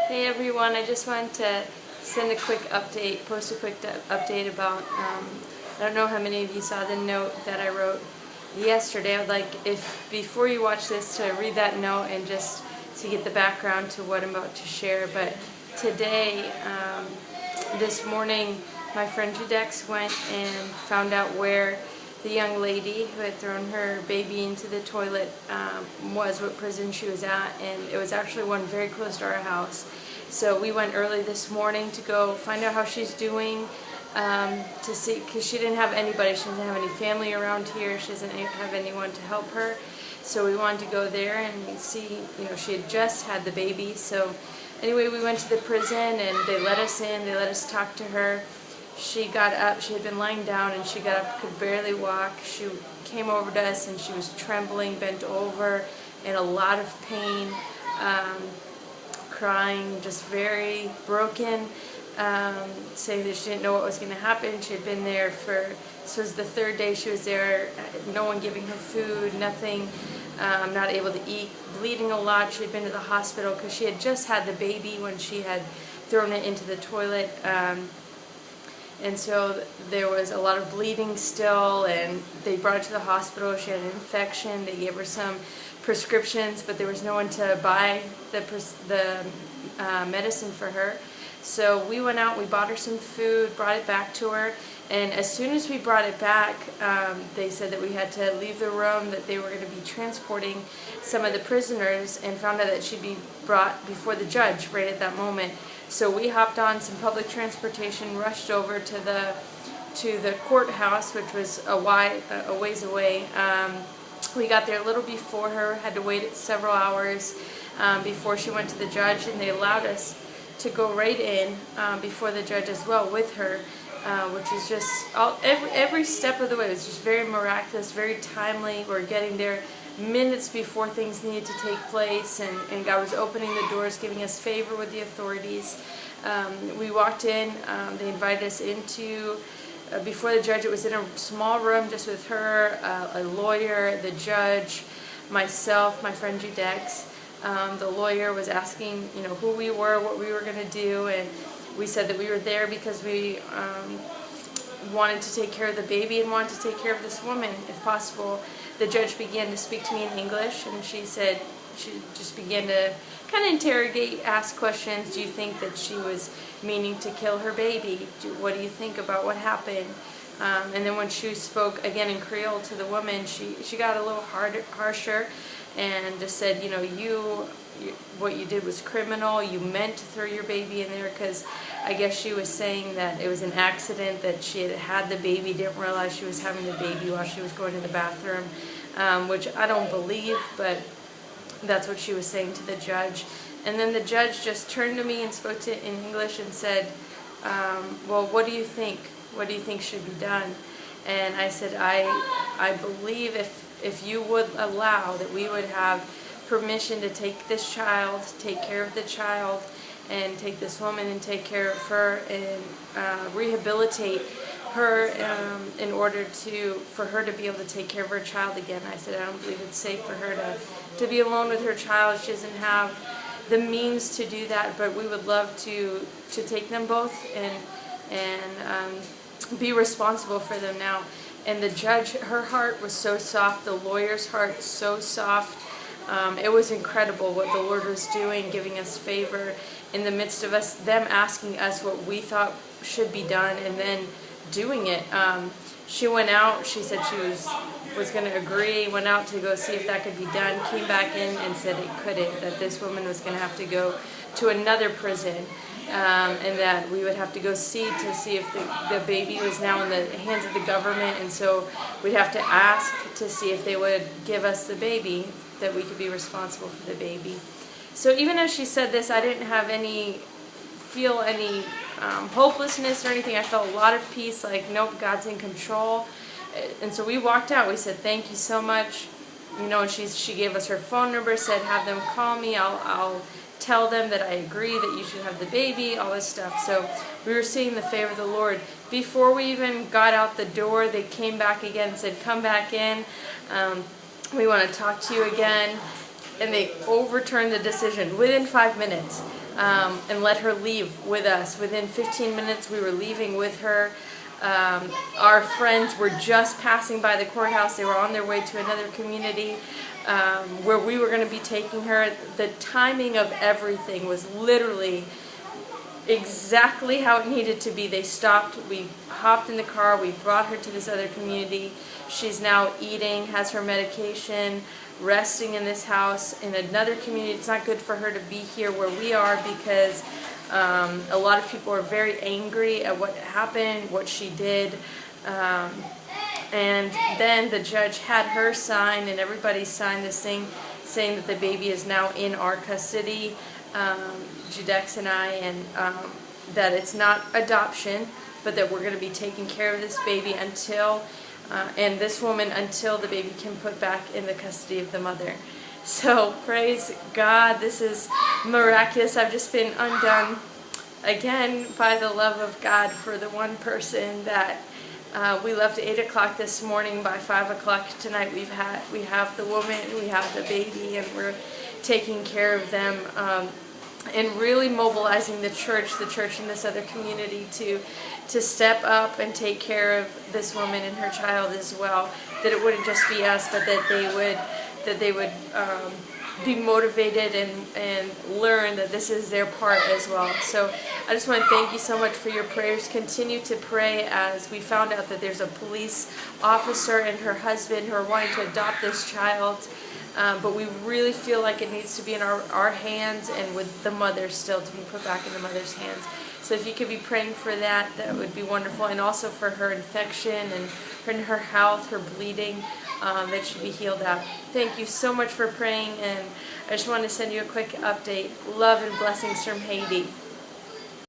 Hey everyone, I just wanted to send a quick update, post a quick update about, I don't know how many of you saw the note that I wrote yesterday. I'd like, if before you watch this, to read that note and just to get the background to what I'm about to share. But today, this morning, my friend Judex went and found out where the young lady who had thrown her baby into the toilet was, what prison she was at, and it was actually one very close to our house. So we went early this morning to go find out how she's doing, to see, because she didn't have anybody, she doesn't have any family around here, she doesn't have anyone to help her. So we wanted to go there and see, she had just had the baby. So anyway, we went to the prison and they let us in, they let us talk to her. She got up, she had been lying down and she got up, could barely walk. She came over to us and she was trembling, bent over, in a lot of pain, crying, just very broken, saying that she didn't know what was going to happen. She had been there this was the third day she was there, no one giving her food, nothing, not able to eat, bleeding a lot. She had been to the hospital because she had just had the baby when she had thrown it into the toilet. And so there was a lot of bleeding still, and they brought her to the hospital. She had an infection. They gave her some prescriptions, but there was no one to buy the medicine for her. So we went out, we bought her some food, brought it back to her, and as soon as we brought it back, they said that we had to leave the room, that they were going to be transporting some of the prisoners, and found out that she'd be brought before the judge right at that moment. So we hopped on some public transportation, rushed over to the courthouse, which was a ways away. We got there a little before her, had to wait several hours before she went to the judge, and they allowed us to go right in before the judge as well with her, which is just every step of the way. It was just very miraculous, very timely. We're getting there minutes before things needed to take place, and God was opening the doors, giving us favor with the authorities. We walked in, they invited us into, before the judge, it was in a small room just with her, a lawyer, the judge, myself, my friend Judex. The lawyer was asking, who we were, what we were going to do, and we said that we were there because we wanted to take care of the baby and wanted to take care of this woman, if possible. The judge began to speak to me in English, and she said, she just began to kind of interrogate, ask questions. Do you think that she was meaning to kill her baby? What do you think about what happened? And then when she spoke again in Creole to the woman, she got a little harsher, and just said, what you did was criminal. You meant to throw your baby in there, because I guess she was saying that it was an accident, that she had the baby, didn't realize she was having the baby while she was going to the bathroom, which I don't believe, but that's what she was saying to the judge. And then the judge just turned to me and spoke in English and said, well, what do you think? What do you think should be done? And I said, I believe if you would allow that we would have permission to take this child, take care of the child, and take this woman and take care of her and rehabilitate her in order for her to be able to take care of her child again. I said, I don't believe it's safe for her to be alone with her child. She doesn't have the means to do that, but we would love to take them both and be responsible for them now. And the judge, her heart was so soft, the lawyer's heart so soft. It was incredible what the Lord was doing, giving us favor in the midst of them asking us what we thought should be done, and then doing it. She went out, she said she was going to agree, went out to go see if that could be done, came back in and said it couldn't, that this woman was going to have to go to another prison, and that we would have to go see if the baby was now in the hands of the government, and so we'd have to ask to see if they would give us the baby, that we could be responsible for the baby. So even as she said this, I didn't have feel any hopelessness or anything. I felt a lot of peace, like, nope, God's in control. And so we walked out. We said, thank you so much. And she gave us her phone number, said, have them call me. I'll tell them that I agree that you should have the baby, all this stuff. So we were seeing the favor of the Lord. Before we even got out the door, they came back again and said, come back in. We want to talk to you again. and they overturned the decision within 5 minutes, and let her leave with us. Within 15 minutes, we were leaving with her. Our friends were just passing by the courthouse. They were on their way to another community where we were going to be taking her. The timing of everything was literally exactly how it needed to be. They stopped, we hopped in the car, we brought her to this other community. She's now eating, has her medication, resting in this house in another community. It's not good for her to be here where we are because a lot of people are very angry at what happened, what she did. And then the judge had her sign, and everybody signed this thing saying that the baby is now in our custody, Judex and I, and that it's not adoption, but that we're going to be taking care of this baby until, and this woman, until the baby can put back in the custody of the mother. So praise God, this is miraculous. I've just been undone again by the love of God for the one person that we left at 8 o'clock this morning. By 5 o'clock tonight we have the woman, we have the baby, and we're taking care of them, and really mobilizing the church in this other community to step up and take care of this woman and her child as well. That it wouldn't just be us, but that they would be motivated and learn that this is their part as well. So I just want to thank you so much for your prayers. Continue to pray, as we found out that there's a police officer and her husband who are wanting to adopt this child. But we really feel like it needs to be in our hands, and with the mother still to be put back in the mother's hands. So if you could be praying for that, that would be wonderful. And also for her infection and her health, her bleeding, that should be healed out. Thank you so much for praying, and I just wanted to send you a quick update. Love and blessings from Haiti.